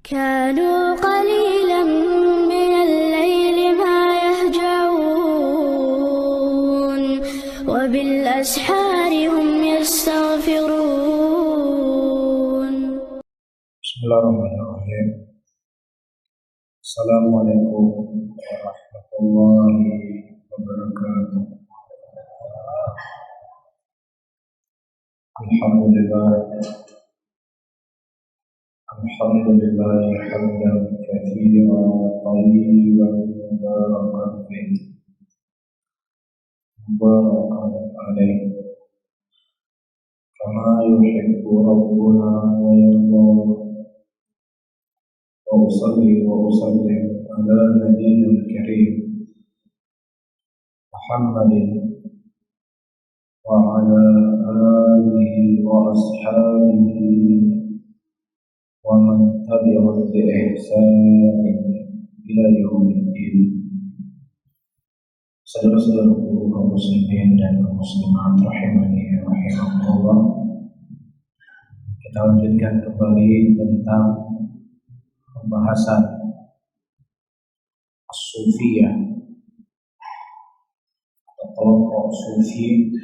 كانوا قليلا من الليل ما يهجعون وبالأسحار هم يستغفرون. بسم الله الرحمن الرحيم. السلام عليكم ورحمة الله وبركاته. الحمد لله حمدا كثيرا طيبا مباركا فيه مباركا عليه كما يحب ربنا ويرضى. وأصلي وأسلم على نبينا الكريم محمد وعلى آله وأصحابه ومن تبعهم بإحسان إلى يوم الدين. Saudara-saudaraku kaum muslimin dan kaum muslimat rahimani rahimakumullah, kita lanjutkan kembali tentang pembahasan as-sufiyah atau kelompok sufi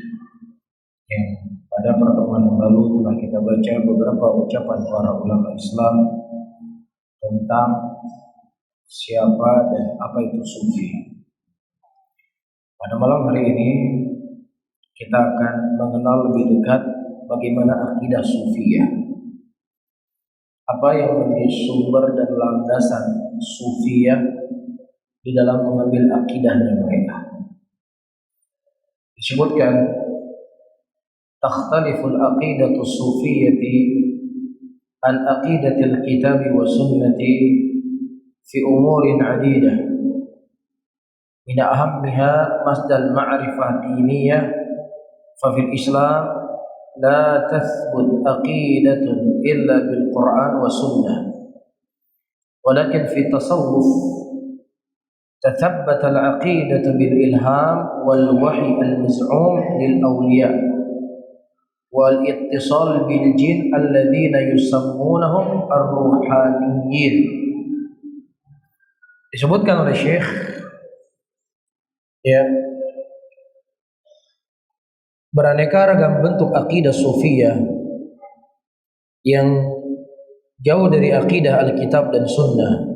yang pada pertemuan yang lalu telah kita baca beberapa ucapan para ulama Islam tentang siapa dan apa itu sufi. Pada malam hari ini kita akan mengenal lebih dekat bagaimana akidah sufiyah. Apa yang menjadi sumber dan landasan sufiyah di dalam mengambil akidahnya mereka. Disebutkan takhtaliful aqidatu sufiyyati an aqidatil kitabi wa sunnati fi umurin adidah min ahammiha masdal ma'rifah diniyah fa fil islam la tathbut aqidatun illa bil Qur'an wa sunnah walakin fi tasawwuf tathabbat al aqidatu bil ilham wal wahyi al maz'um lil awliya wal ittisal bil jin alladhina yusammunahum ar-ruhaniyyin. Disebutkan oleh Syekh beraneka ragam bentuk akidah sufiyah yang jauh dari akidah Alkitab dan Sunnah,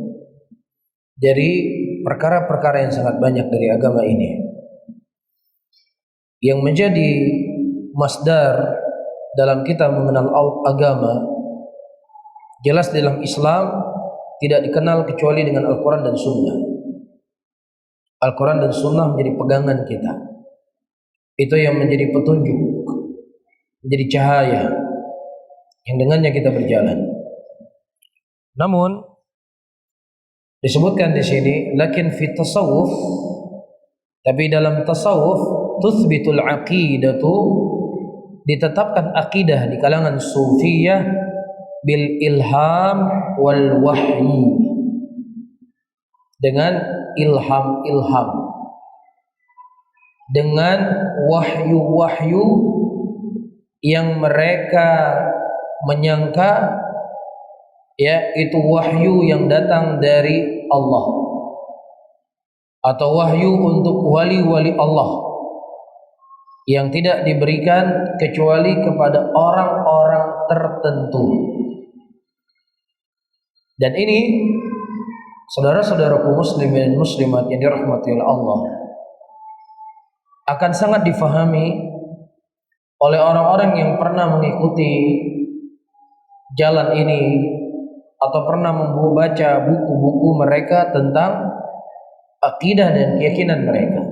dari perkara-perkara yang sangat banyak dari agama ini, yang menjadi masdar dalam kita mengenal agama. Jelas dalam Islam tidak dikenal kecuali dengan Al-Quran dan Sunnah. Al-Quran dan Sunnah menjadi pegangan kita. Itu yang menjadi petunjuk, menjadi cahaya yang dengannya kita berjalan. Namun disebutkan di sini, lakin fi tasawuf, tapi dalam tasawuf tuthbitul aqidatu, ditetapkan akidah di kalangan sufiyah bil ilham wal wahyi, dengan ilham, dengan wahyu-wahyu yang mereka menyangka itu wahyu yang datang dari Allah, atau wahyu untuk wali-wali Allah yang tidak diberikan kecuali kepada orang-orang tertentu. Dan ini, saudara-saudaraku muslimin dan muslimat yang dirahmati oleh Allah, akan sangat difahami oleh orang-orang yang pernah mengikuti jalan ini atau pernah membaca buku-buku mereka tentang akidah dan keyakinan mereka.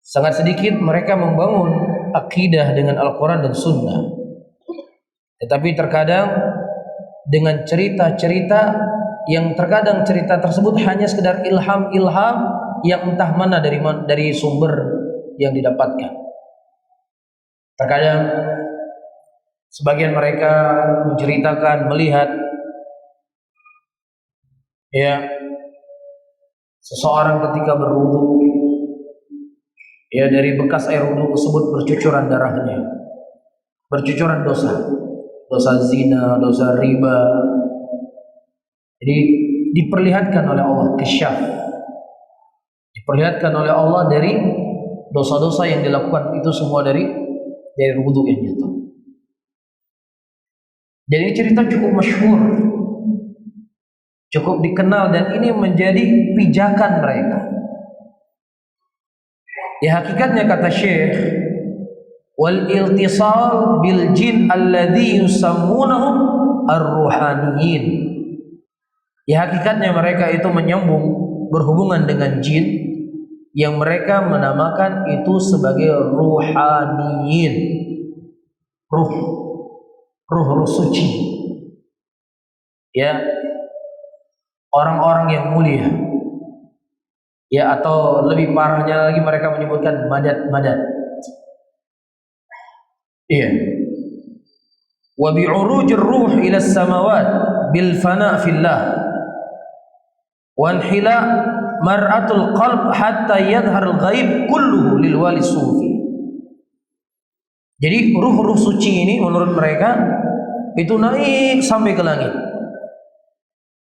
Sangat sedikit mereka membangun akidah dengan Al-Quran dan Sunnah, tetapi terkadang dengan cerita-cerita yang terkadang cerita tersebut hanya sekedar ilham-ilham yang entah mana dari sumber yang didapatkan. Terkadang sebagian mereka menceritakan melihat seseorang ketika berwudu, dari bekas air wudu tersebut bercucuran darahnya, bercucuran dosa zina, dosa riba, Jadi diperlihatkan oleh Allah, kasyaf, diperlihatkan oleh Allah dari dosa-dosa yang dilakukan itu semua dari wudu yang jatuh. Jadi cerita cukup masyhur, cukup dikenal, dan ini menjadi pijakan mereka. Ya, hakikatnya kata Syekh, wal iltisal bil jin alladhi yusammunahum ar-ruhaniyin. Ya, hakikatnya mereka itu menyambung berhubungan dengan jin yang mereka menamakan itu sebagai ruhaniyin, ruh suci, ya, orang-orang yang mulia, ya, atau lebih parahnya lagi mereka menyebutkan madat. Iya. Wa bi'urujir ruh ila samawat bil fana fillah wa anhila mar'atul qalb hatta yadhhar al-ghaib kulluhu lil wali sufi. Jadi ruh-ruh suci ini menurut mereka itu naik sampai ke langit,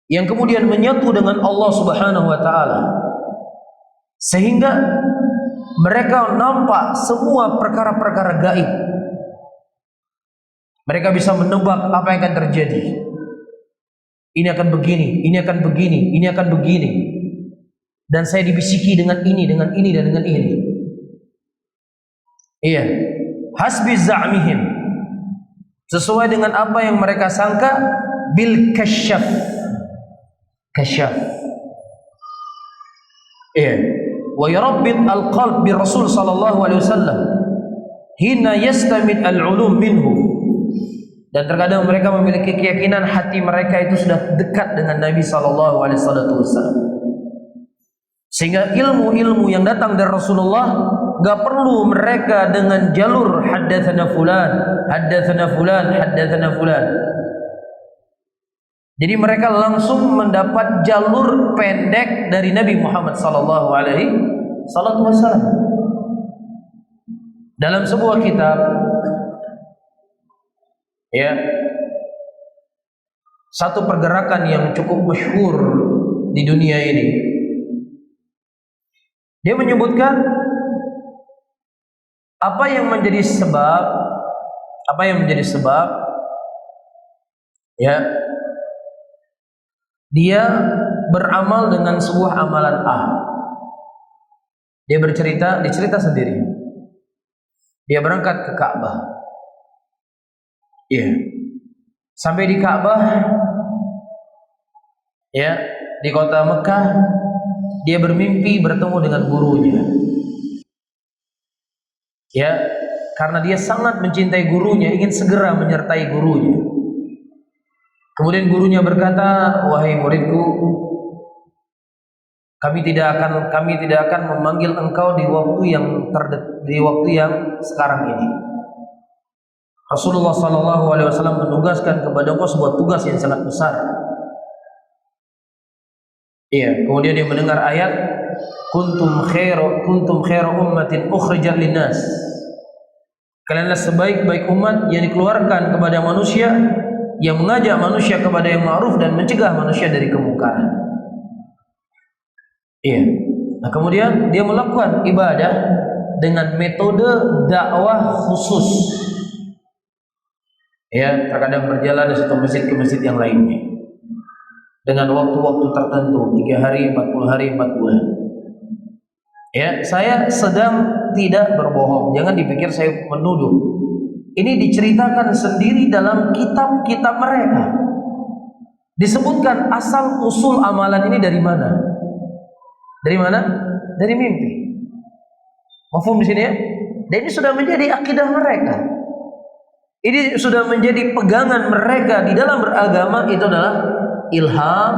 yang kemudian menyatu dengan Allah Subhanahu wa taala, sehingga mereka nampak semua perkara-perkara gaib. Mereka bisa menebak apa yang akan terjadi. Ini akan begini, ini akan begini, ini akan begini. Dan saya dibisiki dengan ini, dan dengan ini. Iya. Hasbi za'mihim, sesuai dengan apa yang mereka sangka, bil kasyaf. Iya. Wa yurabbit al-qalb bi Rasul sallallahu alaihi wasallam hina yastamid al-ulum minhu. Dan terkadang mereka memiliki keyakinan hati mereka itu sudah dekat dengan Nabi sallallahu alaihi wasallam, sehingga ilmu-ilmu yang datang dari Rasulullah enggak perlu mereka dengan jalur haddatsana fulan. Jadi mereka langsung mendapat jalur pendek dari Nabi Muhammad sallallahu alaihi wasallam. Dalam sebuah kitab, ya, satu pergerakan yang cukup masyhur di dunia ini, dia menyebutkan apa yang menjadi sebab ya dia beramal dengan sebuah amalan A. Dia dicerita sendiri. Dia berangkat ke Ka'bah. Iya. Sampai di Ka'bah, ya, di kota Mekah, dia bermimpi bertemu dengan gurunya. Ya, karena dia sangat mencintai gurunya, ingin segera menyertai gurunya. Kemudian gurunya berkata, "Wahai muridku, kami tidak akan memanggil engkau di waktu yang sekarang ini. Rasulullah SAW menugaskan kepada engkau sebuah tugas yang sangat besar." Iya. Kemudian dia mendengar ayat, kuntum khairu ummatin ukhrijat linnas. Kalianlah sebaik-baik umat yang dikeluarkan kepada manusia, yang mengajak manusia kepada yang ma'ruf dan mencegah manusia dari kemungkaran. Iya. Nah, kemudian dia melakukan ibadah dengan metode dakwah khusus. Ya, terkadang berjalan dari satu masjid ke masjid yang lainnya dengan waktu-waktu tertentu, 3 hari, 40 hari, 4 bulan. Ya, saya sedang tidak berbohong. Jangan dipikir saya menuduh. Ini diceritakan sendiri dalam kitab-kitab mereka. Disebutkan asal usul amalan ini dari mana? Dari mana? Dari mimpi. Mafhum di sini ya? Dan ini sudah menjadi akidah mereka. Ini sudah menjadi pegangan mereka di dalam beragama, itu adalah ilham,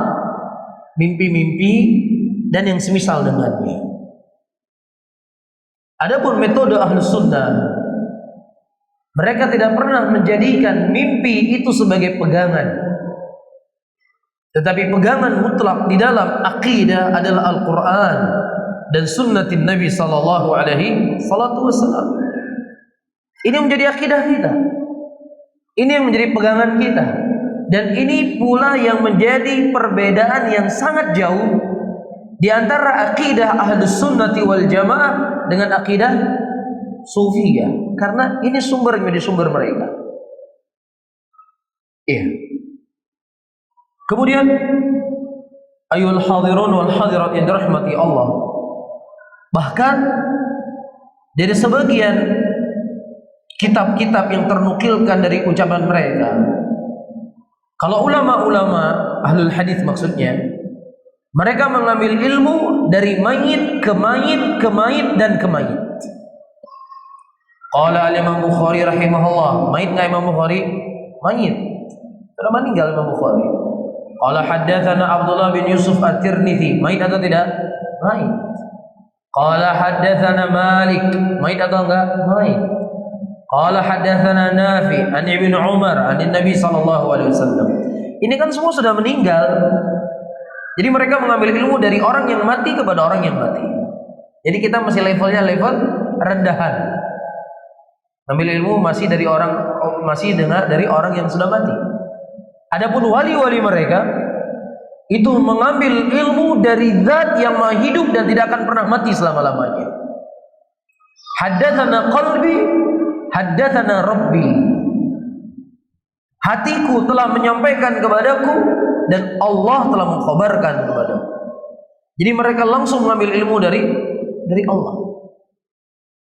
mimpi-mimpi, dan yang semisal dengannya. Adapun metode Ahlus Sunnah, mereka tidak pernah menjadikan mimpi itu sebagai pegangan. Tetapi pegangan mutlak di dalam akidah adalah Al-Quran dan sunnatin Nabi sallallahu alaihi wasallam. Ini menjadi akidah kita. Ini yang menjadi pegangan kita. Dan ini pula yang menjadi perbedaan yang sangat jauh di antara akidah Ahlus Sunnati wal Jamaah dengan akidah Sufiyah, karena ini menjadi sumber mereka. Iya. Kemudian ayul hadirun wal hadirat yang dirahmati Allah, bahkan dari sebagian kitab-kitab yang ternukilkan dari ucapan mereka, kalau ulama-ulama ahlul hadis maksudnya, mereka mengambil ilmu dari mayit ke mayit, ke mayit dan ke mayit. Qala al-Imam Bukhari rahimahullah, mayit enggak Imam Bukhari? Mayit. Sudah meninggal Imam Bukhari. Qala haddatsana Abdullah bin Yusuf at-Tirmidzi, mayit atau tidak? Mayit. Qala haddatsana Malik, mayit atau enggak? Mayit. Qala haddatsana Nafi an Ibnu Umar an Nabi sallallahu alaihi wasallam. Ini kan semua sudah meninggal. Jadi mereka mengambil ilmu dari orang yang mati kepada orang yang mati. Jadi kita masih levelnya level rendahan. Ambil ilmu masih dari orang yang sudah mati. Adapun wali-wali mereka itu mengambil ilmu dari zat yang maha hidup dan tidak akan pernah mati selama-lamanya. Haddatsana qalbi, haddatsana rabbi. Hatiku telah menyampaikan kepadaku dan Allah telah mengkhabarkan kepadaku. Jadi mereka langsung mengambil ilmu dari Allah.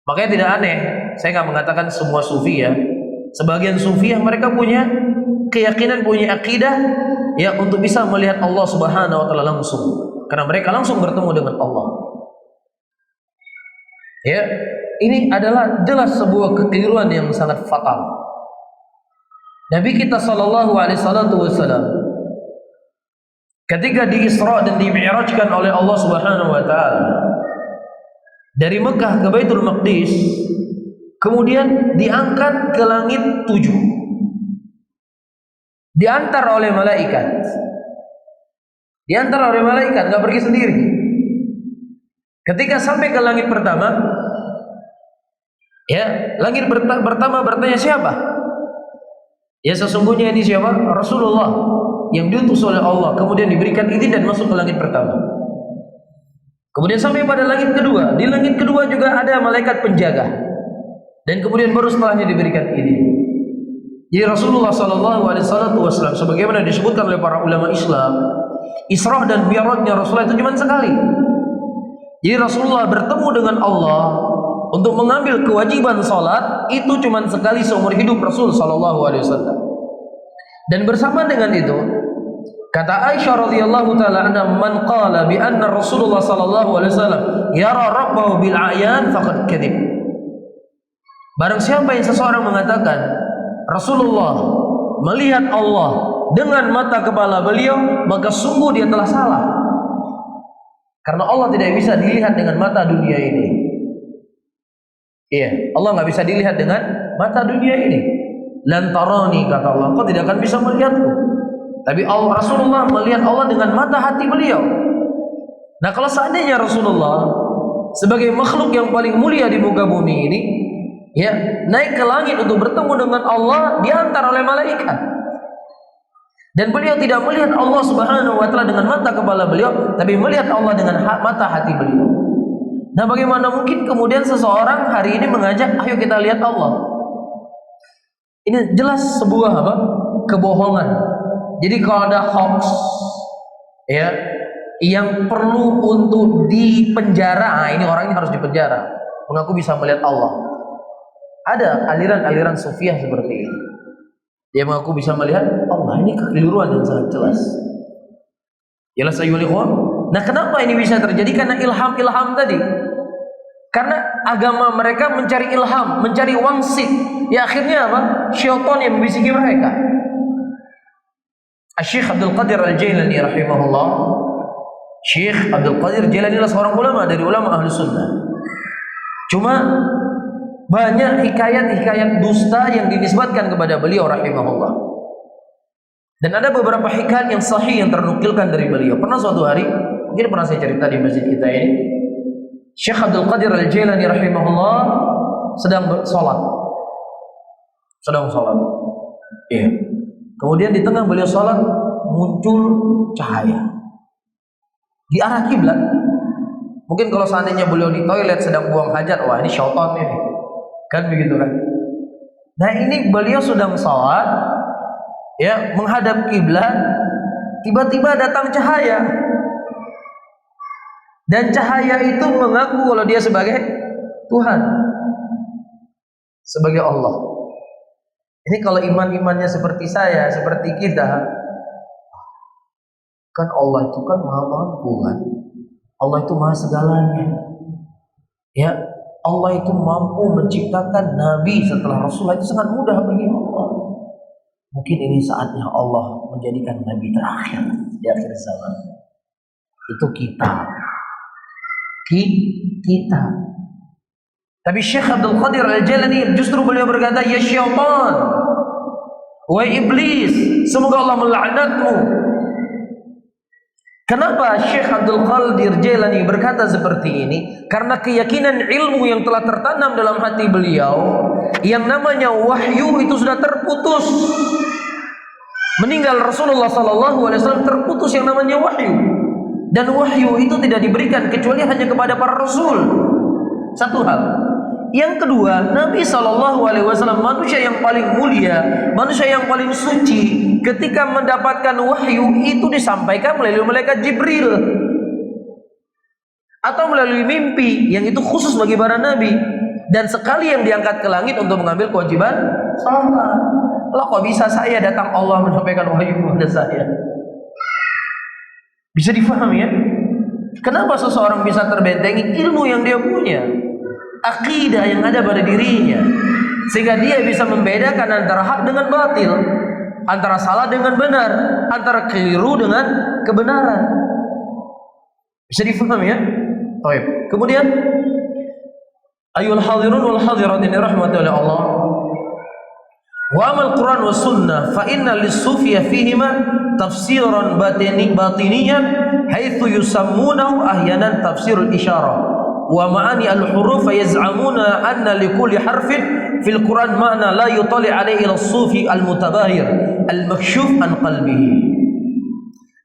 Makanya tidak aneh, saya nggak mengatakan semua sufi ya. Sebagian sufi yang mereka punya keyakinan, punya akidah ya untuk bisa melihat Allah Subhanahu wa taala langsung. Karena mereka langsung bertemu dengan Allah. Ya, ini adalah jelas sebuah kekeliruan yang sangat fatal. Nabi kita sallallahu alaihi wasallam ketika di Isra dan di Mi'rajkan oleh Allah Subhanahu wa taala dari Mekah ke Baitul Maqdis, kemudian diangkat ke langit 7. Diantar oleh malaikat. Diantar oleh malaikat, enggak pergi sendiri. Ketika sampai ke langit pertama, ya, langit pertama bertanya siapa? Ya sesungguhnya ini siapa? Rasulullah yang diutus oleh Allah, kemudian diberikan izin dan masuk ke langit pertama. Kemudian sampai pada langit kedua. Di langit kedua juga ada malaikat penjaga. Dan kemudian baru setelahnya diberikan izin. Jadi Rasulullah sallallahu alaihi wasallam sebagaimana disebutkan oleh para ulama Islam, Isra dan Mi'rajnya Rasulullah itu cuma sekali. Jadi Rasulullah bertemu dengan Allah untuk mengambil kewajiban salat itu cuma sekali seumur hidup Rasul sallallahu alaihi wasallam. Dan bersama dengan itu, kata Aisyah radhiyallahu taala anha, man qala bi anna Rasulullah sallallahu alaihi wasallam yara rabbahu bil a'yan faqad kadzib. Barang siapa yang seseorang mengatakan Rasulullah melihat Allah dengan mata kepala beliau, maka sungguh dia telah salah. Karena Allah tidak bisa dilihat dengan mata dunia ini. Iya, Allah nggak bisa dilihat dengan mata dunia ini. Lan tarani, kata Allah, kau tidak akan bisa melihatku. Tapi Rasulullah melihat Allah dengan mata hati beliau. Nah, kalau seandainya Rasulullah sebagai makhluk yang paling mulia di muka bumi ini, ya, naik ke langit untuk bertemu dengan Allah, diantar oleh malaikat. Dan beliau tidak melihat Allah Subhanahu wa taala dengan mata kepala beliau, tapi melihat Allah dengan mata hati beliau. Nah, bagaimana mungkin kemudian seseorang hari ini mengajak, ayo kita lihat Allah? Ini jelas sebuah apa? Kebohongan. Jadi kalau ada hoax ya yang perlu untuk dipenjara, ini orang ini harus dipenjara, mengaku bisa melihat Allah. Ada aliran-aliran sufiah seperti ini. Dia mengaku bisa melihat Allah. Ini kekeliruan yang sangat jelas. Jelas ayyuhal ikhwan. Nah, kenapa ini bisa terjadi? Karena ilham-ilham tadi. Karena agama mereka mencari ilham, mencari wangsit. Ya akhirnya apa? Syaitan yang membisiki mereka. Syekh Abdul Qadir Al-Jailani rahimahullah. Syekh Abdul Qadir Al-Jailani adalah seorang ulama dari ulama Ahlus Sunnah. Cuma banyak hikayat-hikayat dusta yang dinisbatkan kepada beliau rahimahullah. Dan ada beberapa hikayat yang sahih yang ternukilkan dari beliau. Pernah suatu hari, mungkin pernah saya cerita di masjid kita ini, Syekh Abdul Qadir Al-Jailani rahimahullah sedang sholat. Iya. Kemudian di tengah beliau sholat muncul cahaya di arah kiblat. Mungkin kalau seandainya beliau di toilet sedang buang hajat, wah ini syaitan ini, kan begitu kan? Nah ini beliau sedang sholat, ya menghadap kiblat, tiba-tiba datang cahaya, dan cahaya itu mengaku kalau dia sebagai Tuhan, sebagai Allah. Ini kalau iman-imannya seperti saya, seperti kita, kan Allah itu kan maha mampu kan, Allah itu maha segalanya, ya Allah itu mampu menciptakan Nabi setelah Rasulullah, itu sangat mudah bagi Allah. Mungkin ini saatnya Allah menjadikan Nabi terakhir di akhir zaman. Itu kita. Tapi Syekh Abdul Qadir Al-Jailani justru beliau berkata, ya syaitan, wahai iblis, semoga Allah melaknatmu. Kenapa Syekh Abdul Qadir Jailani berkata seperti ini? Karena keyakinan ilmu yang telah tertanam dalam hati beliau, yang namanya wahyu itu sudah terputus. Meninggal Rasulullah SAW terputus yang namanya wahyu. Dan wahyu itu tidak diberikan kecuali hanya kepada para rasul. Satu hal. Yang kedua, Nabi SAW manusia yang paling mulia, manusia yang paling suci, ketika mendapatkan wahyu itu disampaikan melalui malaikat Jibril atau melalui mimpi, yang itu khusus bagi para nabi. Dan sekali yang diangkat ke langit untuk mengambil kewajiban salat. Lah kok bisa saya datang Allah menyampaikan wahyu kepada saya? Bisa difahami ya? Kenapa seseorang bisa terbentengi ilmu yang dia punya, akidah yang ada pada dirinya, sehingga dia bisa membedakan antara hak dengan batil, antara salah dengan benar, antara keliru dengan kebenaran. Bisa difahami ya? Baik. Kemudian ayyuhal hadirun wal hadirat ini rahmatan oleh Allah. Wa amal Quran wa sunnah fa inna lis-sufiyya fihima tafsiran batiniyan haitsu yusammunahu ahyanan tafsirul isyarah wa ma'ani al-huruf yaz'amuna anna likulli harfin fil Quran ma'na la yutali alaihi as-sufi al-mutabahir al-makshuf an qalbihi.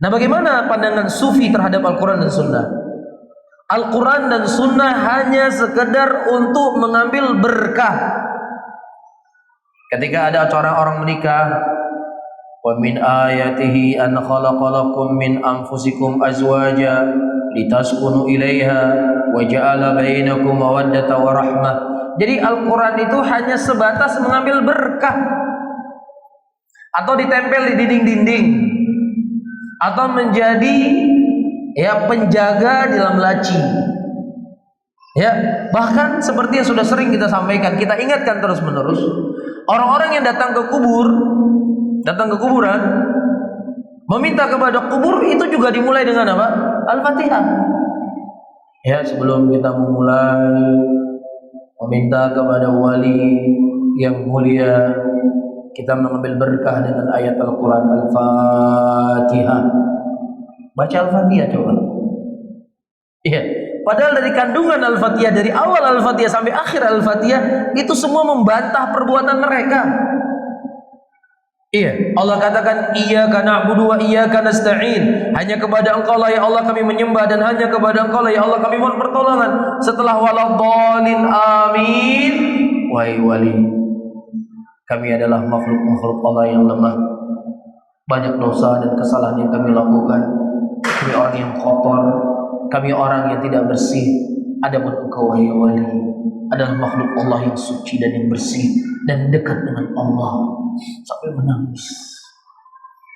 Nah, bagaimana pandangan sufi terhadap Al-Quran dan Sunnah? Al-Quran dan Sunnah hanya sekedar untuk mengambil berkah. Ketika ada orang menikah, wa min ayatihi an khalaqalakum min anfusikum azwaja litaskunu ilaiha wa ja'ala bainakum mawaddata wa rahmah. Jadi Al-Quran itu hanya sebatas mengambil berkah, atau ditempel di dinding-dinding, atau menjadi ya penjaga di dalam laci. Ya, bahkan seperti yang sudah sering kita sampaikan, kita ingatkan terus-menerus, orang-orang yang datang ke kuburan, meminta kepada kubur itu juga dimulai dengan apa? Al-Fatihah. Ya, sebelum kita memulai meminta kepada wali yang mulia, kita mengambil berkah dengan ayat Al-Quran Al-Fatihah. Baca Al-Fatihah coba. Iya. Padahal dari kandungan Al-Fatihah, dari awal Al-Fatihah sampai akhir Al-Fatihah, itu semua membantah perbuatan mereka. Iya, Allah katakan iyyaka na'budu wa iyyaka nasta'in. Hanya kepada Engkau lah ya Allah kami menyembah, dan hanya kepada Engkau lah ya Allah kami mohon pertolongan. Setelah waladhdallin amin. Wahai wali, kami adalah makhluk-makhluk Allah yang lemah. Banyak dosa dan kesalahan yang kami lakukan. Kami orang yang kotor, kami orang yang tidak bersih. Adapun Engkau wahai wali adalah makhluk Allah yang suci dan yang bersih dan dekat dengan Allah, sampai menangis,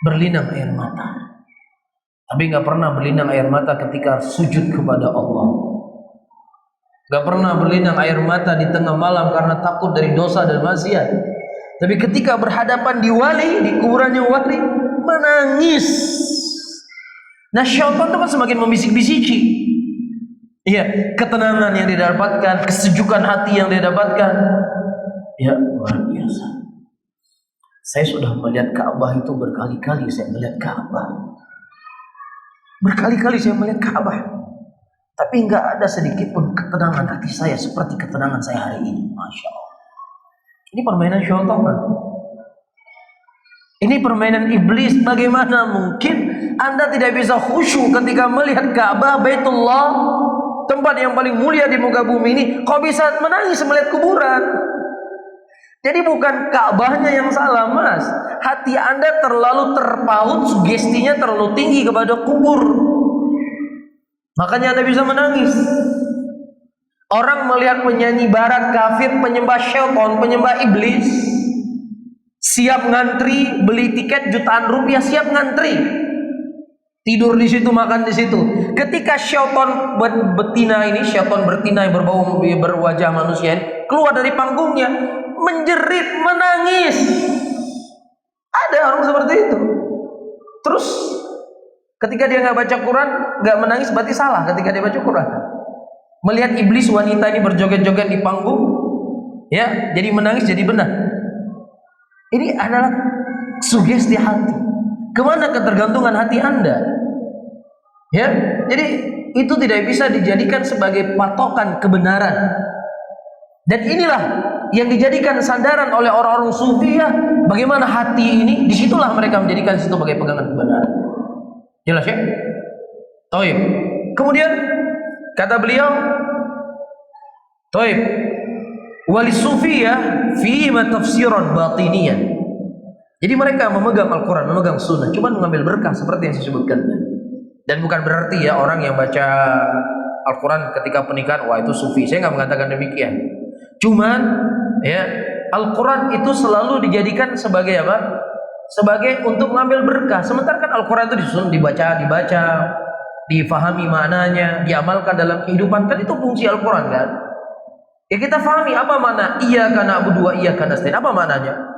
berlinang air mata. Tapi nggak pernah berlinang air mata ketika sujud kepada Allah. Nggak pernah berlinang air mata di tengah malam karena takut dari dosa dan maksiat. Tapi ketika berhadapan di wali, di kuburannya wali, menangis. Nah, syaitan itu kan semakin membisik-bisiki. Iya, ketenangan yang didapatkan, kesejukan hati yang didapatkan, ya luar biasa. Saya sudah melihat Ka'bah itu berkali-kali. Saya melihat Ka'bah berkali-kali, saya melihat Ka'bah, tapi nggak ada sedikit pun ketenangan hati saya seperti ketenangan saya hari ini. Masya Allah. Ini permainan syaitan kan? Ini permainan iblis. Bagaimana mungkin Anda tidak bisa khusyuk ketika melihat Ka'bah, Baitullah, tempat yang paling mulia di muka bumi ini, kok bisa menangis melihat kuburan? Jadi bukan Ka'bahnya yang salah, Mas. Hati Anda terlalu terpaut, sugestinya terlalu tinggi kepada kubur. Makanya Anda bisa menangis. Orang melihat penyanyi barat kafir, penyembah syaitan, penyembah iblis, siap ngantri, beli tiket jutaan rupiah, siap ngantri. Tidur di situ, makan di situ. Ketika syaitan betina ini, syaitan betina yang berbau berwajah manusia ini, keluar dari panggungnya, menjerit, menangis. Ada orang seperti itu. Terus ketika dia nggak baca Quran, nggak menangis, berarti salah ketika dia baca Quran. Melihat iblis wanita ini berjoget-joget di panggung, ya, jadi menangis, jadi benar. Ini adalah sugesti hati. Kemana ketergantungan hati Anda? Ya, jadi itu tidak bisa dijadikan sebagai patokan kebenaran. Dan inilah yang dijadikan sandaran oleh orang-orang sufi, ya. Bagaimana hati ini, disitulah mereka menjadikan situ sebagai pegangan kebenaran. Jelas ya? Taib. Kemudian kata beliau, taib. Wali sufiyah fihi ma tafsiran batiniyan. Jadi mereka memegang Al-Quran, memegang Sunnah, cuma mengambil berkah seperti yang saya sebutkan. Dan bukan berarti ya orang yang baca Al-Quran ketika pernikahan, wah itu sufi. Saya nggak mengatakan demikian. Cuman ya Al-Quran itu selalu dijadikan sebagai apa? Sebagai untuk mengambil berkah. Sementara kan Al-Quran itu disusun dibaca, difahami maknanya, diamalkan dalam kehidupan. Kan itu fungsi Al-Quran kan? Ya kita fahami apa makna iyyaka na'budu wa iyyaka nasta'in. Apa maknanya?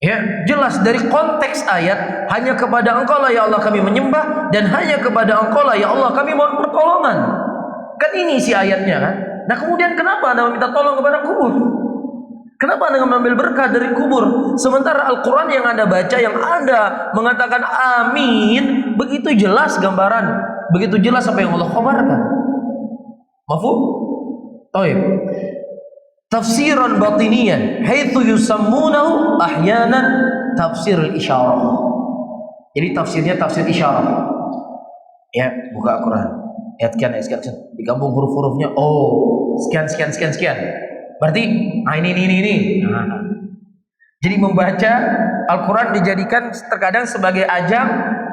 Ya, jelas dari konteks ayat, hanya kepada Engkau lah ya Allah kami menyembah, dan hanya kepada Engkau lah ya Allah kami mohon pertolongan. Kan ini isi ayatnya kan? Nah kemudian kenapa Anda meminta tolong kepada kubur? Kenapa Anda mengambil berkah dari kubur? Sementara Al-Quran yang Anda baca, yang Anda mengatakan amin, begitu jelas gambaran, begitu jelas apa yang Allah khabarkan. Mafhum? Taib. Tafsiran batiniyan, haitsu yusammunahu ahyanan tafsir al-isyarah. Jadi tafsirnya tafsir isyarah. Ya, buka Al-Quran. Ayat sekian, digabung huruf-hurufnya. Oh, sekian. Berarti ini. Nah. Jadi membaca Al-Quran dijadikan terkadang sebagai ajang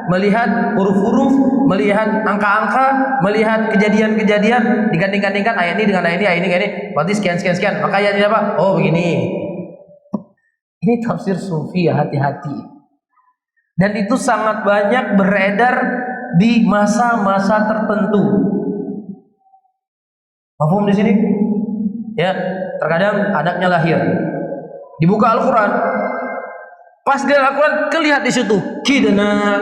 melihat huruf-huruf, melihat angka-angka, melihat kejadian-kejadian, diganding-gandingkan ayat ini dengan ayat ini, berarti sekian. Maka ayat ini apa? Oh begini. Ini tafsir sufi, ya, hati-hati. Dan itu sangat banyak beredar di masa-masa tertentu. Paham di sini? Ya, terkadang anaknya lahir, dibuka Al-Quran, pas dia Al-Quran kelihat di situ kidna.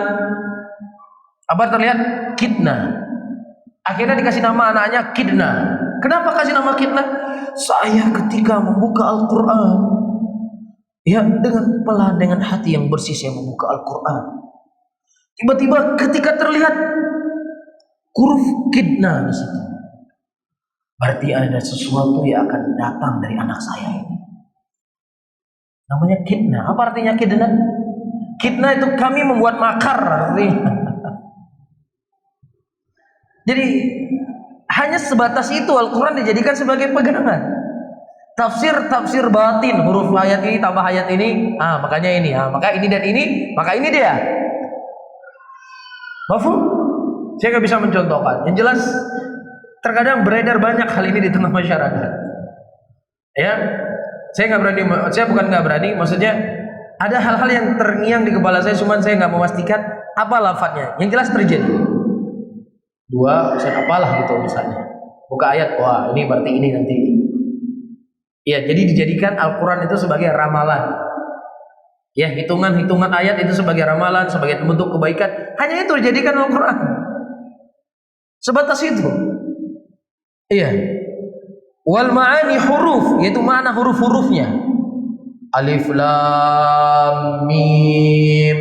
Apa terlihat? Kidna. Akhirnya dikasih nama anaknya Kidna. Kenapa kasih nama Kidna? Saya ketika membuka Al-Quran, ya dengan pelan, dengan hati yang bersih saya membuka Al-Quran. Tiba-tiba ketika terlihat huruf Kidna di situ, berarti ada sesuatu yang akan datang dari anak saya ini. Namanya Kidna. Apa artinya Kidna? Kidna itu kami membuat makar artinya. Jadi hanya sebatas itu Al-Quran dijadikan sebagai pegangan. Tafsir batin, huruf ayat ini tambah ayat ini, makanya ini, maka ini dan ini, maka ini dia. Mafhum? Saya nggak bisa mencontohkan. Yang jelas terkadang beredar banyak hal ini di tengah masyarakat. Ya, saya bukan nggak berani, maksudnya ada hal-hal yang terngiang di kepala saya, cuman saya nggak memastikan apa lafadznya. Yang jelas terjadi. Dua, misalnya apalah gitu misalnya. Buka ayat, wah ini berarti ini nanti. Ya, jadi dijadikan Al-Quran itu sebagai ramalan. Ya, hitungan ayat itu sebagai ramalan, sebagai bentuk kebaikan. Hanya itu dijadikan Al-Quran. Sebatas itu. Iya. Wal ma'ani huruf, yaitu makna huruf-hurufnya. Alif lam mim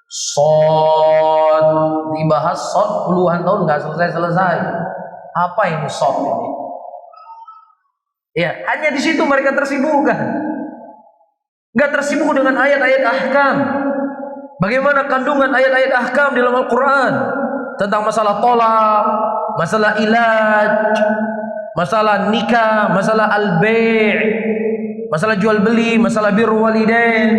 Shad. Dibahas Shad puluhan tahun nggak selesai. Apa ini Shad ini? Ya, hanya di situ mereka tersibukkan. Enggak tersibuk dengan ayat-ayat ahkam. Bagaimana kandungan ayat-ayat ahkam dalam Al-Quran tentang masalah tolak, masalah ilaj, masalah nikah, masalah al-bai', masalah jual beli, masalah birrul walidain.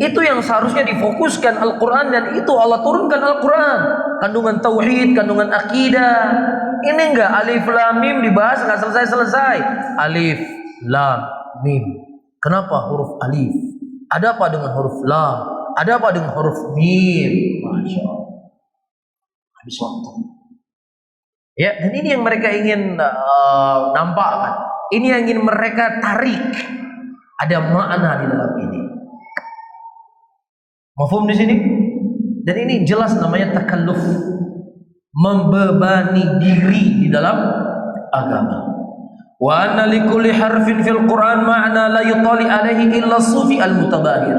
Itu yang seharusnya difokuskan Al-Quran, dan itu Allah turunkan Al-Quran. Kandungan tauhid, kandungan akidah. Ini enggak, alif lam mim dibahas enggak selesai-selesai. Alif lam mim. Kenapa huruf alif? Ada apa dengan huruf lam? Ada apa dengan huruf mim? Masya Allah. Habis waktu. Ya, dan ini yang mereka ingin nampakkan. Ini yang ingin mereka tarik. Ada makna di dalam ini. Mafhum di sini? Dan ini jelas namanya takalluf, membebani diri di dalam agama. Wa anna likulli harfin fil Qur'an ma'na la yutali alaihi illa sufi al-mutabahir.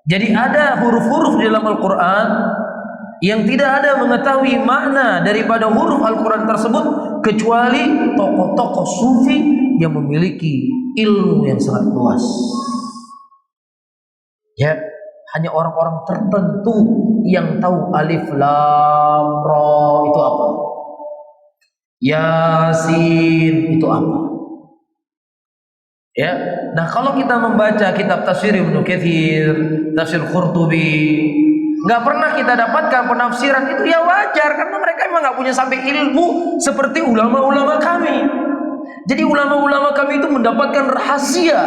Jadi ada huruf-huruf di dalam Al-Quran yang tidak ada mengetahui makna daripada huruf Al-Quran tersebut kecuali tokoh-tokoh sufi yang memiliki ilmu yang sangat luas. Ya, hanya orang-orang tertentu yang tahu alif lam ra itu apa, Yasin itu apa. Ya, nah kalau kita membaca kitab tafsir Ibnu Katsir, tafsir Qurtubi, nggak pernah kita dapatkan penafsiran itu, ya wajar karena mereka memang nggak punya sampai ilmu seperti ulama-ulama kami. Jadi ulama-ulama kami itu mendapatkan rahasia,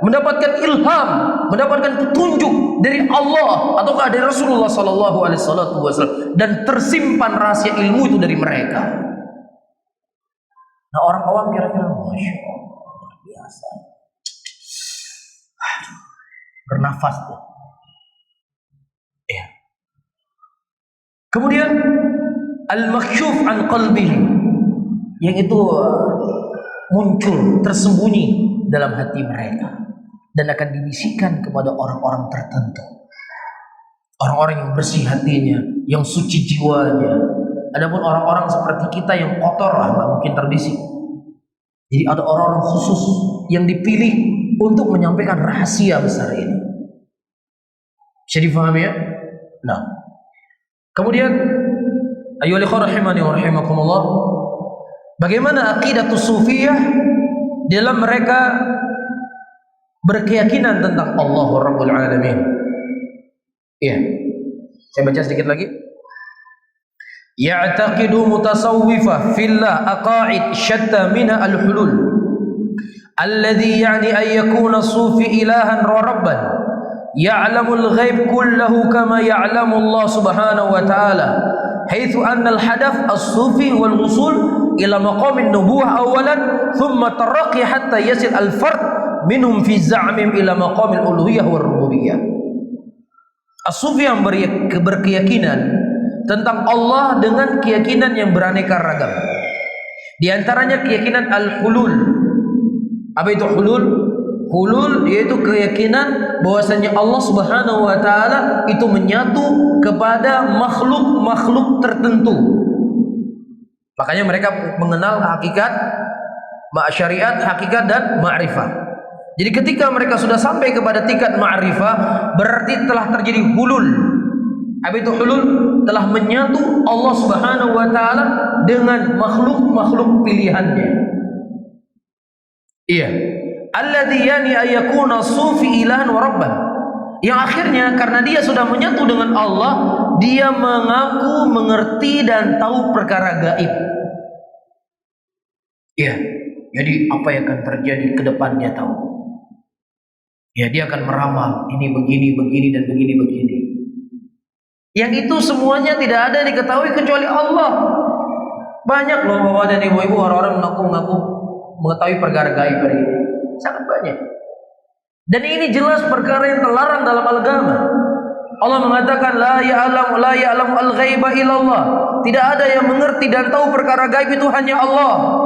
mendapatkan ilham, mendapatkan petunjuk dari Allah ataukah dari Rasulullah Sallallahu Alaihi Wasallam, dan tersimpan rahasia ilmu itu dari mereka. Nah orang awam kira-kira masya Allah luar biasa, bernafas tuh. Ya. Kemudian al-maksyuf an qalbihi, yang itu muncul tersembunyi dalam hati mereka dan akan dibisikkan kepada orang-orang tertentu, orang-orang yang bersih hatinya, yang suci jiwanya. Adapun orang-orang seperti kita yang kotor lah nggak mungkin terbisik. Jadi ada orang-orang khusus yang dipilih untuk menyampaikan rahasia besar ini. Bisa difahami ya? Nah, kemudian ayyuhal ikhwah rahimani wa rahimakumullah, bagaimana aqidatus sufiyah dalam mereka berkeyakinan tentang Allah Rabbul Alamin. Iya. Saya baca sedikit lagi. Ya'taqidu mutasawwifah fillah aqaid syatta minha al-hulul alladhi ya'ni an yakuna sufi ilahan wa rabban ya'lamu al-ghaib kullahu kama ya'lamu Allah subhanahu wa ta'ala haitsu anna al-hadaf as-sufi wal wusul ila maqamin nubuwah awalan thumma taraqi hatta yasil al-fard minhum fi za'mim ila maqamil uluhiyah war rububiyah. As-sufi yang berkeyakinan tentang Allah dengan keyakinan yang beraneka ragam. Di antaranya keyakinan al-hulul. Apa itu hulul? Hulul yaitu keyakinan bahwasanya Allah Subhanahu wa taala itu menyatu kepada makhluk-makhluk tertentu. Makanya mereka mengenal hakikat, syariat, hakikat dan ma'rifah. Jadi ketika mereka sudah sampai kepada tingkat ma'rifah, berarti telah terjadi hulul. Apa itu hulul? Telah menyatu Allah Subhanahu wa taala dengan makhluk-makhluk pilihannya. Iya. Alladzi yani ayakuna sufi ilahan wa rabban. Yang akhirnya karena dia sudah menyatu dengan Allah, dia mengaku mengerti dan tahu perkara gaib. Iya. Jadi apa yang akan terjadi ke depan dia tahu. Ya, dia akan meramal ini begini, begini dan begini. Yang itu semuanya tidak ada diketahui kecuali Allah. Banyak loh bapak dan ibu-ibu, orang-orang mengaku mengetahui perkara gaib hari ini. Sangat banyak. Dan ini jelas perkara yang terlarang dalam agama. Allah mengatakan la ya'lamu al-ghaiba illallah. Tidak ada yang mengerti dan tahu perkara gaib itu hanya Allah.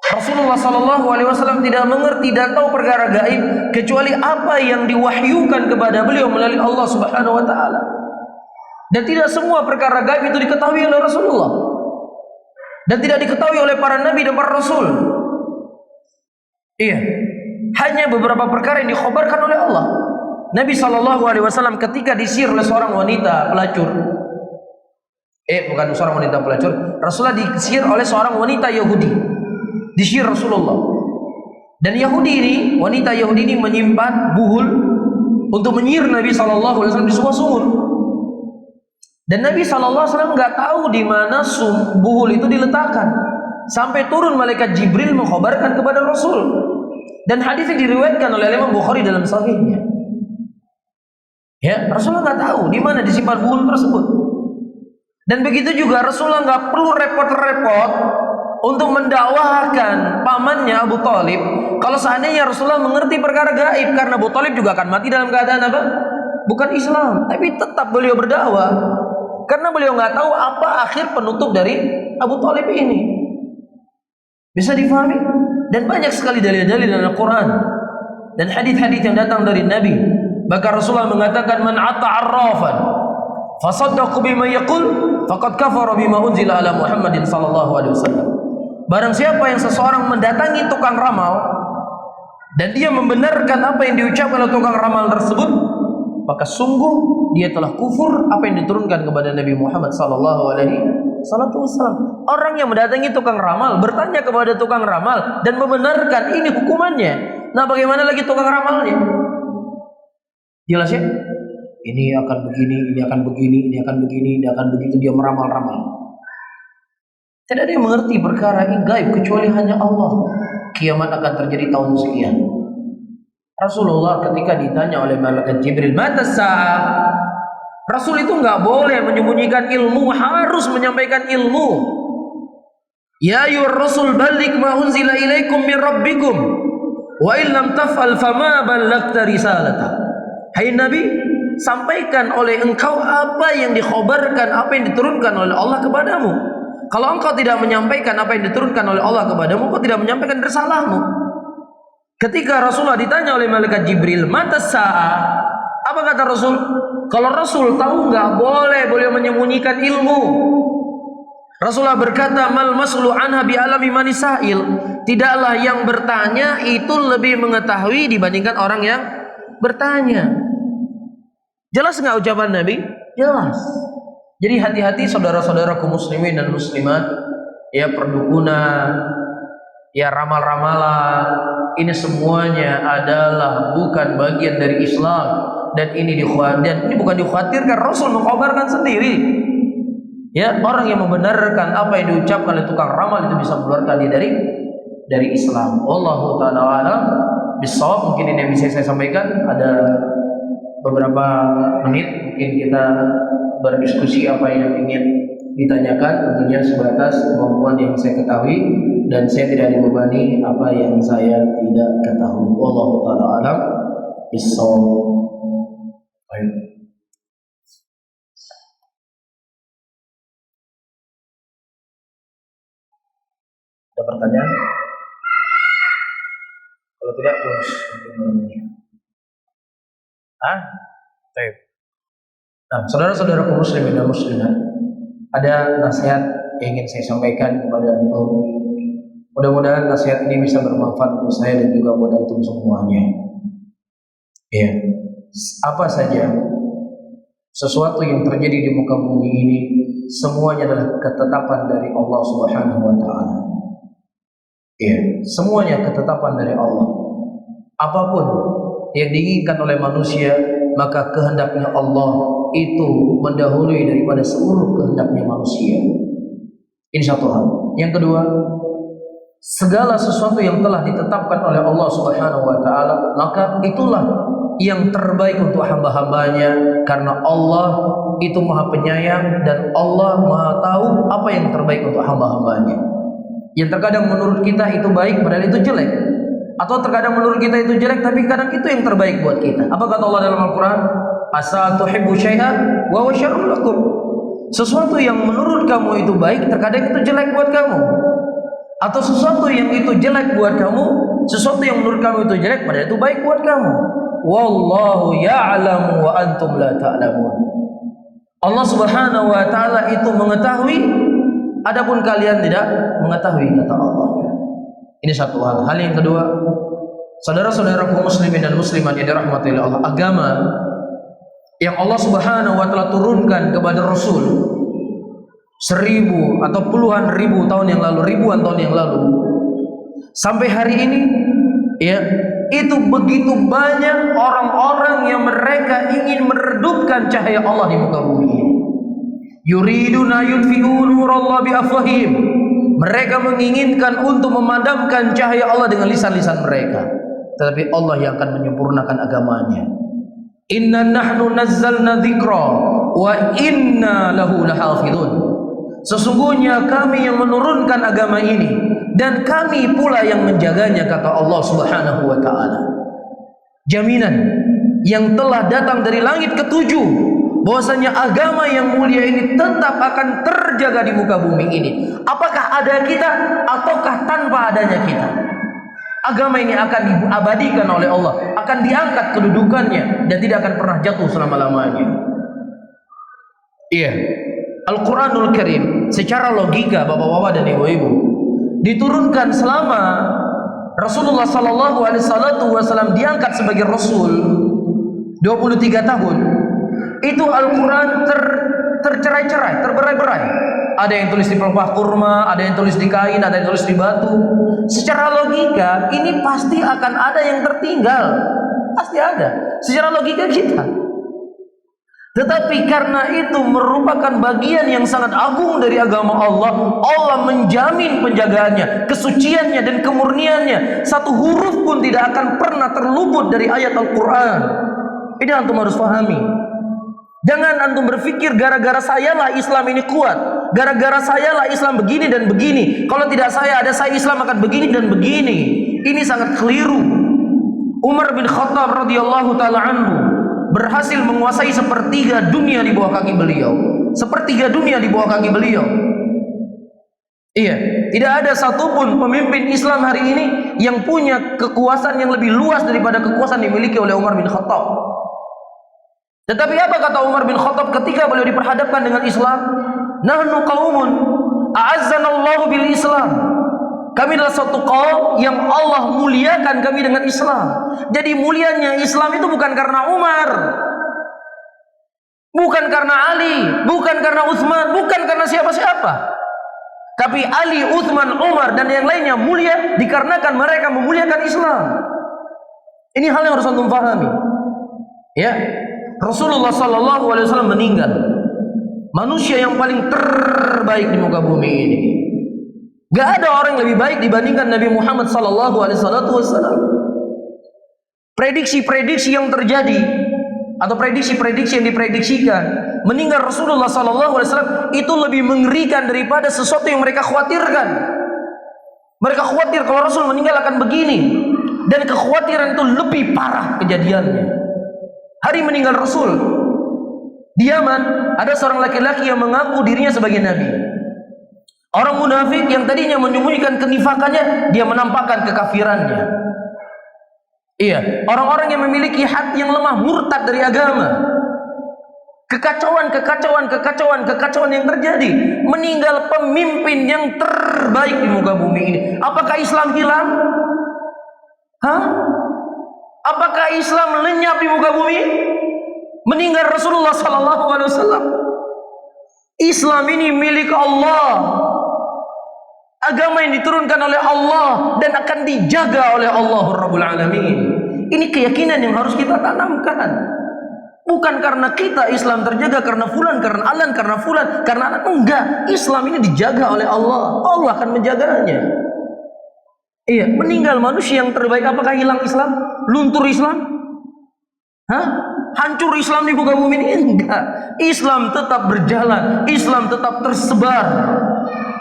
Rasulullah SAW tidak mengerti dan tahu perkara gaib kecuali apa yang diwahyukan kepada beliau melalui Allah Subhanahu wa taala. Dan tidak semua perkara gaib itu diketahui oleh Rasulullah, dan tidak diketahui oleh para nabi dan para rasul. Iya, hanya beberapa perkara yang dikhabarkan oleh Allah. Nabi SAW ketika disihir oleh seorang wanita pelacur, bukan seorang wanita pelacur, Rasulullah disihir oleh seorang wanita Yahudi. Disihir Rasulullah. Dan Yahudi ini, wanita Yahudi ini menyimpan buhul untuk menyihir Nabi SAW di sebuah sumur. Dan Nabi SAW nggak tahu di mana buhul itu diletakkan, sampai turun malaikat Jibril mengkhabarkan kepada Rasul. Dan hadis ini diriwayatkan oleh Imam Bukhari dalam sahihnya. Ya, Rasulullah nggak tahu di mana disimpan buhul tersebut. Dan begitu juga Rasulullah nggak perlu repot-repot untuk mendakwahkan pamannya Abu Thalib. Kalau seandainya Rasulullah mengerti perkara gaib, karena Abu Thalib juga akan mati dalam keadaan apa? Bukan Islam, tapi tetap beliau berdakwah. Karena beliau nggak tahu apa akhir penutup dari Abu Thalib ini. Bisa difahami? Dan banyak sekali dalil-dalil dalam Al-Quran dan hadis-hadis yang datang dari Nabi. Bahkan Rasulullah mengatakan, man ata arrafan fasaddaqu bima yaqul faqad kafara bima unzila ala Muhammadin sallallahu alaihi wasallam. Barang siapa yang seseorang mendatangi tukang ramal dan dia membenarkan apa yang diucapkan oleh tukang ramal tersebut, maka sungguh dia telah kufur apa yang diturunkan kepada Nabi Muhammad sallallahu alaihi wasallam. Orang yang mendatangi tukang ramal, bertanya kepada tukang ramal dan membenarkan, ini hukumannya. Nah, bagaimana lagi tukang ramalnya? Jelas ya? Ini akan begini, ini akan begini, ini akan begini, ini akan begitu, dia meramal-ramal. Tidak ada yang mengerti perkara ini gaib kecuali hanya Allah. Kiamat akan terjadi tahun sekian. Rasulullah ketika ditanya oleh malaikat Jibril, mata sa'ah, Rasul itu nggak boleh menyembunyikan ilmu, harus menyampaikan ilmu. Ya ayyuhar rasul balligh ma unzila ilaikum min rabbikum wa illam taf'al fama ballaghta risalata. Hai Nabi, sampaikan oleh engkau apa yang dikhabarkan, apa yang diturunkan oleh Allah kepadamu. Kalau engkau tidak menyampaikan apa yang diturunkan oleh Allah kepadamu, engkau tidak menyampaikan risalahmu. Ketika Rasulullah ditanya oleh malaikat Jibril, mata sa'ah, apa kata Rasul? Kalau Rasul tahu nggak boleh beliau menyembunyikan ilmu. Rasulullah berkata, mal maslu anha bi alami manisail. Tidaklah yang bertanya itu lebih mengetahui dibandingkan orang yang bertanya. Jelas nggak ucapan Nabi? Jelas. Jadi hati-hati saudara-saudaraku muslimin dan muslimat, ya perdukunan, ya ramal-ramalan, ini semuanya adalah bukan bagian dari Islam. Dan ini bukan dikhawatirkan, Rasul mengkhabarkan sendiri. Ya, orang yang membenarkan apa yang diucapkan oleh tukang ramal itu bisa mengeluarkan dia dari Islam. Wallahu ta'ala a'lam bissawab. Mungkin ini yang bisa saya sampaikan. Ada beberapa menit mungkin kita berdiskusi apa yang ingin ditanyakan, tentunya sebatas kemampuan yang saya ketahui dan saya tidak dibebani apa yang saya tidak ketahui. Wallahu ta'ala a'lam bissawab. Baik. Ada pertanyaan? Kalau tidak, close. Baik. Nah, saudara-saudara muslimin dan muslimat, ada nasihat yang ingin saya sampaikan kepada antum. Mudah-mudahan nasihat ini bisa bermanfaat untuk saya dan juga buat antum semuanya. Ya, apa saja sesuatu yang terjadi di muka bumi ini semuanya adalah ketetapan dari Allah Subhanahu wa taala. Ya, semuanya ketetapan dari Allah. Apapun yang diinginkan oleh manusia, maka kehendaknya Allah itu mendahului daripada seluruh kehendaknya manusia. Ini satu hal. Yang kedua, segala sesuatu yang telah ditetapkan oleh Allah Subhanahu wa taala, maka itulah yang terbaik untuk hamba-hambanya, karena Allah itu Maha Penyayang dan Allah Maha tahu apa yang terbaik untuk hamba-hambanya. Yang terkadang menurut kita itu baik padahal itu jelek, atau terkadang menurut kita itu jelek tapi kadang itu yang terbaik buat kita. Apa kata Allah dalam Al-Quran? Asa tuhibbu syai'an wa huwa syarrun lakum. Sesuatu yang menurut kamu itu baik terkadang itu jelek buat kamu, atau sesuatu yang itu jelek buat kamu, sesuatu yang menurut kamu itu jelek padahal itu baik buat kamu. Wallahu ya'lamu wa antum la ta'lamun. Allah Subhanahu wa taala itu mengetahui, adapun kalian tidak mengetahui, kata Allah. Ini satu hal. Hal yang kedua, Saudara-saudaraku muslimin dan muslimat yang dirahmati oleh Allah, agama yang Allah Subhanahu wa taala turunkan kepada Rasul 1000 atau puluhan ribu tahun yang lalu, ribuan tahun yang lalu, sampai hari ini, ya, itu begitu banyak orang-orang yang mereka ingin meredupkan cahaya Allah di muka bumi ini. Yuriduna yudfi'u nurallahi biafwahihim. Mereka menginginkan untuk memadamkan cahaya Allah dengan lisan-lisan mereka. Tetapi Allah yang akan menyempurnakan agamanya. Inna nahnu nazzalna dzikra wa inna lahu lahafizun. Sesungguhnya kami yang menurunkan agama ini dan kami pula yang menjaganya, kata Allah Subhanahu wa taala. Jaminan yang telah datang dari langit ketujuh bahwasanya agama yang mulia ini tetap akan terjaga di muka bumi ini. Apakah ada kita ataukah tanpa adanya kita, agama ini akan diabadikan oleh Allah, akan diangkat kedudukannya dan tidak akan pernah jatuh selama-lamanya. Iya, Al-Quranul Karim secara logika, bapak-bapak dan ibu-ibu, diturunkan selama Rasulullah SAW diangkat sebagai Rasul 23 tahun. Itu Al-Quran tercerai-cerai, terberai-berai. Ada yang tulis di pelepah kurma, ada yang tulis di kain, ada yang tulis di batu. Secara logika ini pasti akan ada yang tertinggal, pasti ada secara logika kita. Tetapi karena itu merupakan bagian yang sangat agung dari agama Allah, Allah menjamin penjagaannya, kesuciannya dan kemurniannya. Satu huruf pun tidak akan pernah terluput dari ayat Al-Quran. Ini antum harus pahami. Jangan antum berpikir gara-gara sayalah Islam ini kuat, gara-gara sayalah Islam begini dan begini. Kalau tidak saya, ada saya, Islam akan begini dan begini. Ini sangat keliru. Umar bin Khattab radhiyallahu taala anhu berhasil menguasai sepertiga dunia di bawah kaki beliau. Sepertiga dunia di bawah kaki beliau. Iya, tidak ada satupun pemimpin Islam hari ini yang punya kekuasaan yang lebih luas daripada kekuasaan yang dimiliki oleh Umar bin Khattab. Tetapi apa kata Umar bin Khattab ketika beliau diperhadapkan dengan Islam? Nahnu qaumun a'azzanallahu bil Islam. Kami adalah satu kaum yang Allah muliakan kami dengan Islam. Jadi mulianya Islam itu bukan karena Umar, bukan karena Ali, bukan karena Utsman, bukan karena siapa-siapa. Tapi Ali, Utsman, Umar dan yang lainnya mulia dikarenakan mereka memuliakan Islam. Ini hal yang harus antum pahami. Ya. Rasulullah SAW meninggal, manusia yang paling terbaik di muka bumi ini. Gak ada orang yang lebih baik dibandingkan Nabi Muhammad SAW. Prediksi-prediksi yang terjadi atau prediksi-prediksi yang diprediksikan meninggal Rasulullah SAW itu lebih mengerikan daripada sesuatu yang mereka khawatirkan. Mereka khawatir kalau Rasul meninggal akan begini, dan kekhawatiran itu lebih parah kejadiannya. Hari meninggal Rasul di Yaman, ada seorang laki-laki yang mengaku dirinya sebagai Nabi. Orang munafik yang tadinya menyembunyikan kenifakannya, dia menampakkan kekafirannya. Iya, orang-orang yang memiliki hati yang lemah, murtad dari agama. Kekacauan yang terjadi. Meninggal pemimpin yang terbaik di muka bumi ini. Apakah Islam hilang? Apakah Islam lenyap di muka bumi? Meninggal Rasulullah SAW. Islam ini milik Allah. Agama yang diturunkan oleh Allah dan akan dijaga oleh Allah Rabbul Alamin. Ini keyakinan yang harus kita tanamkan. Bukan karena kita Islam terjaga karena fulan, karena alan, karena fulan, karena alan. Enggak. Islam ini dijaga oleh Allah. Allah akan menjaganya. Iya, meninggal manusia yang terbaik. Apakah hilang Islam? Luntur Islam? Hancur Islam di muka bumi ini? Enggak. Islam tetap berjalan, Islam tetap tersebar.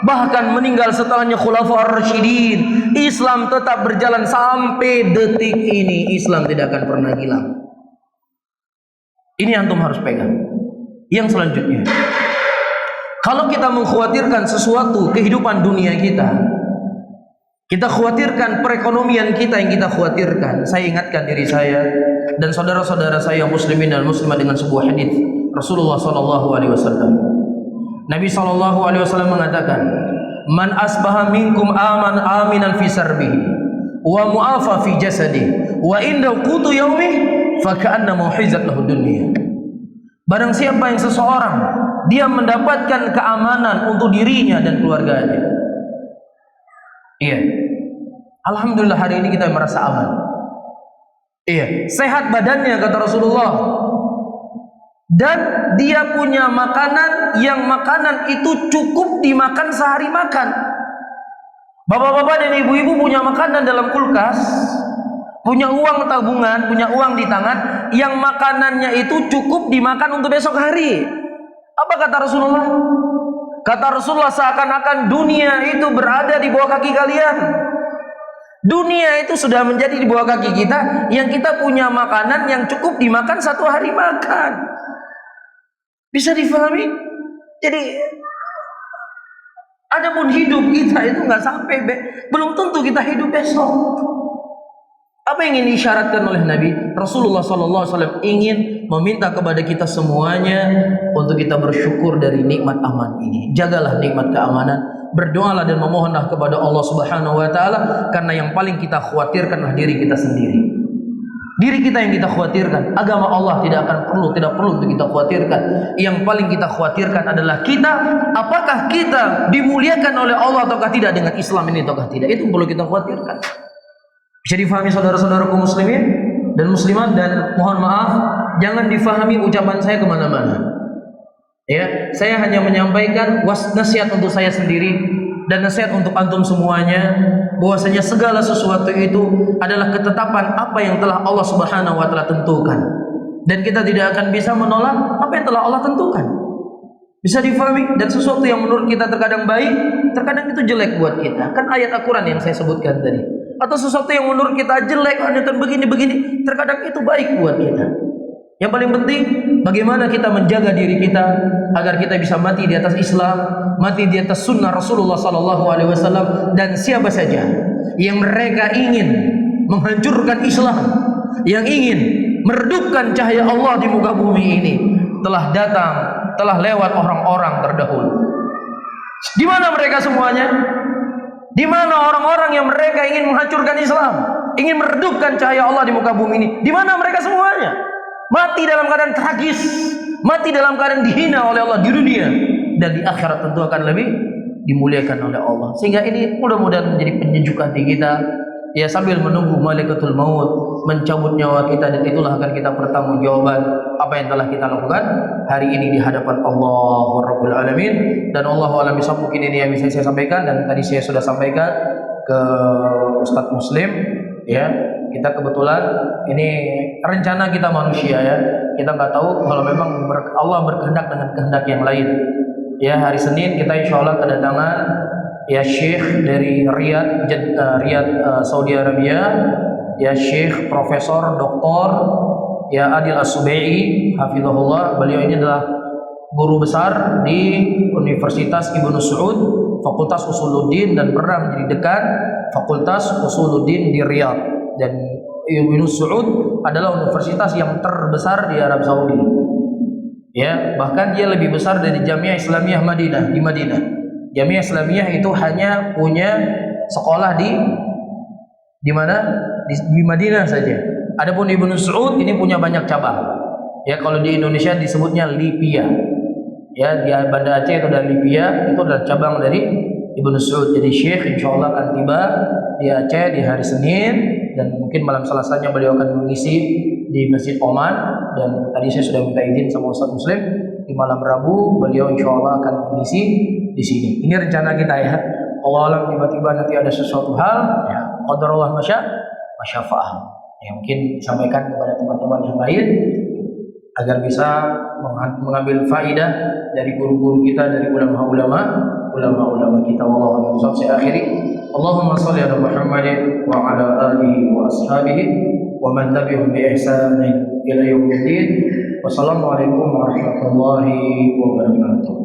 Bahkan meninggal setelahnya Khulafaur Rasyidin, Islam tetap berjalan sampai detik ini. Islam tidak akan pernah hilang. Ini antum harus pegang. Yang selanjutnya, kalau kita mengkhawatirkan sesuatu kehidupan dunia kita khawatirkan perekonomian kita yang kita khawatirkan. Saya ingatkan diri saya dan saudara-saudara saya muslimin dan muslimat dengan sebuah hadis Rasulullah SAW. Nabi SAW mengatakan, "Man asbaha minkum aminan fi sarbihi, wa mu'afa fi jasadi wa inda qutu yaumi fa ka'anna muhizat lahu dunya. Barang siapa yang seseorang dia mendapatkan keamanan untuk dirinya dan keluarganya. Iya. Alhamdulillah hari ini kita merasa aman. Iya, sehat badannya kata Rasulullah. Dan dia punya makanan yang makanan itu cukup dimakan sehari makan. Bapak-bapak dan ibu-ibu punya makanan dalam kulkas, punya uang tabungan, punya uang di tangan, yang makanannya itu cukup dimakan untuk besok hari. Apa kata Rasulullah? Kata Rasulullah, seakan-akan dunia itu berada di bawah kaki kalian. Dunia itu sudah menjadi di bawah kaki kita, yang kita punya makanan yang cukup dimakan satu hari makan. Bisa difahami? Jadi adapun hidup kita itu nggak sampai, belum tentu kita hidup besok. Apa yang ingin disyaratkan oleh Nabi Rasulullah SAW? Ingin meminta kepada kita semuanya untuk kita bersyukur dari nikmat aman ini. Jagalah nikmat keamanan, berdoalah dan memohonlah kepada Allah Subhanahu wa taala, karena yang paling kita khawatirkanlah diri kita sendiri. Diri kita yang kita khawatirkan. Agama Allah tidak perlu untuk kita khawatirkan. Yang paling kita khawatirkan adalah kita, apakah kita dimuliakan oleh Allah ataukah tidak dengan Islam ini ataukah tidak. Itu perlu kita khawatirkan. Bisa difahami saudara-saudaraku muslimin dan muslimat, dan mohon maaf jangan difahami ucapan saya kemana-mana. Ya, saya hanya menyampaikan nasihat untuk saya sendiri dan nasihat untuk antum semuanya, bahwasanya segala sesuatu itu adalah ketetapan apa yang telah Allah Subhanahu wa taala tentukan, dan kita tidak akan bisa menolak apa yang telah Allah tentukan. Bisa difahami? Dan sesuatu yang menurut kita terkadang baik, terkadang itu jelek buat kita. Kan ayat Al-Quran yang saya sebutkan tadi. Atau sesuatu yang menurut kita jelek, dan begini-begini, terkadang itu baik buat kita. Yang paling penting, bagaimana kita menjaga diri kita agar kita bisa mati di atas Islam, mati di atas sunnah Rasulullah SAW. Dan siapa saja yang mereka ingin menghancurkan Islam, yang ingin meredupkan cahaya Allah di muka bumi ini, telah lewat orang-orang terdahulu. Di mana mereka semuanya? Di mana orang-orang yang mereka ingin menghancurkan Islam, ingin meredupkan cahaya Allah di muka bumi ini? Di mana mereka semuanya? Mati dalam keadaan tragis, mati dalam keadaan dihina oleh Allah di dunia, dan di akhirat tentu akan lebih dimuliakan oleh Allah. Sehingga ini mudah-mudahan menjadi penyejuk hati kita, ya, sambil menunggu malaikatul maut mencabut nyawa kita, dan itulah akan kita pertanggungjawaban apa yang telah kita lakukan hari ini di hadapan Allah Rabbul Alamin. Dan Allah alam bisawab, mungkin ini yang bisa saya sampaikan, dan tadi saya sudah sampaikan ke Ustadz Muslim, ya. Kita kebetulan ini rencana kita manusia, ya. Kita nggak tahu kalau memang Allah berkehendak dengan kehendak yang lain. Ya, hari Senin kita insya Allah kedatangan ya Syekh dari Riyadh, Saudi Arabia, ya Syekh Profesor Dr. ya Adil As-Subai'i, hafizahullah. Beliau ini adalah guru besar di Universitas Ibnu Saud, Fakultas Usuluddin, dan pernah menjadi dekan Fakultas Usuluddin di Riyadh. Dan Ibnu Saud adalah universitas yang terbesar di Arab Saudi. Ya, bahkan dia lebih besar dari Jamiah Islamiyah Madinah di Madinah. Jamiah Islamiyah itu hanya punya sekolah di mana? Di Madinah saja. Adapun Ibnu Saud ini punya banyak cabang. Ya, kalau di Indonesia disebutnya Lipia. Ya, di Banda Aceh itu ada Lipia, itu adalah cabang dari Ibnu Saud. Jadi Syekh insyaallah akan tiba di Aceh di hari Senin, dan mungkin malam Selasanya beliau akan mengisi di Masjid Oman, dan tadi saya sudah minta izin sama Ustaz Muslim, di malam Rabu beliau insyaallah akan mengisi di sini. Ini rencana kita, ya. Allah alam, tiba-tiba nanti ada sesuatu hal, ya, qadarullah masyafa'ah, yang mungkin disampaikan kepada teman-teman yang lain agar bisa mengambil faidah dari guru-guru kita, dari ulama-ulama kita. Wallahu a'lam. Saya akhiri, Allahumma shalli ala Muhammadin wa ala alihi wa ashabihi wa man tabi'ahum bi ihsanin ila yaumiddin. Wassalamualaikum warahmatullahi wabarakatuh.